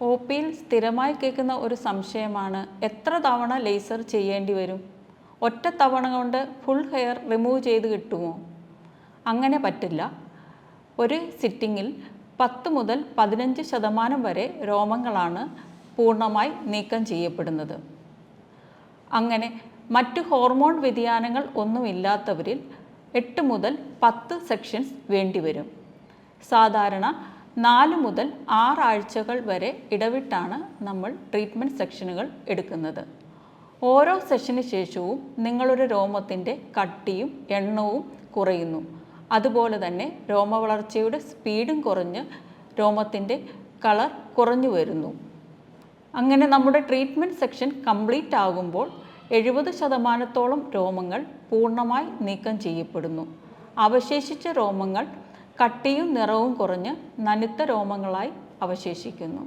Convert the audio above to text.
O പിയിൽ സ്ഥിരമായി കേൾക്കുന്ന ഒരു സംശയമാണ് എത്ര തവണ ലേസർ ചെയ്യേണ്ടി വരും? ഒറ്റ തവണ കൊണ്ട് ഫുൾ ഹെയർ റിമൂവ് ചെയ്ത് കിട്ടുമോ? അങ്ങനെ പറ്റില്ല. ഒരു സിറ്റിങ്ങിൽ 10 മുതൽ 15% വരെ രോമങ്ങളാണ് പൂർണ്ണമായി നീക്കം ചെയ്യപ്പെടുന്നത്. അങ്ങനെ മറ്റ് ഹോർമോൺ വ്യതിയാനങ്ങൾ ഒന്നുമില്ലാത്തവരിൽ 8 മുതൽ 10 സെക്ഷൻസ് വേണ്ടിവരും. സാധാരണ 4 മുതൽ 6 ആഴ്ചകൾ വരെ ഇടവിട്ടാണ് നമ്മൾ ട്രീറ്റ്മെൻറ്റ് സെക്ഷനുകൾ എടുക്കുന്നത്. ഓരോ സെഷന് ശേഷവും നിങ്ങളുടെ രോമത്തിൻ്റെ കട്ടിയും എണ്ണവും കുറയുന്നു. അതുപോലെ തന്നെ രോമവളർച്ചയുടെ സ്പീഡും കുറഞ്ഞ് രോമത്തിൻ്റെ കളർ കുറഞ്ഞു വരുന്നു. അങ്ങനെ നമ്മുടെ ട്രീറ്റ്മെൻറ്റ് സെക്ഷൻ കംപ്ലീറ്റ് ആകുമ്പോൾ 70% രോമങ്ങൾ പൂർണ്ണമായി നീക്കം ചെയ്യപ്പെടുന്നു. അവശേഷിച്ച രോമങ്ങൾ കട്ടിയും നിറവും കുറഞ്ഞ് നനുത്ത രോമങ്ങളായി അവശേഷിക്കുന്നു.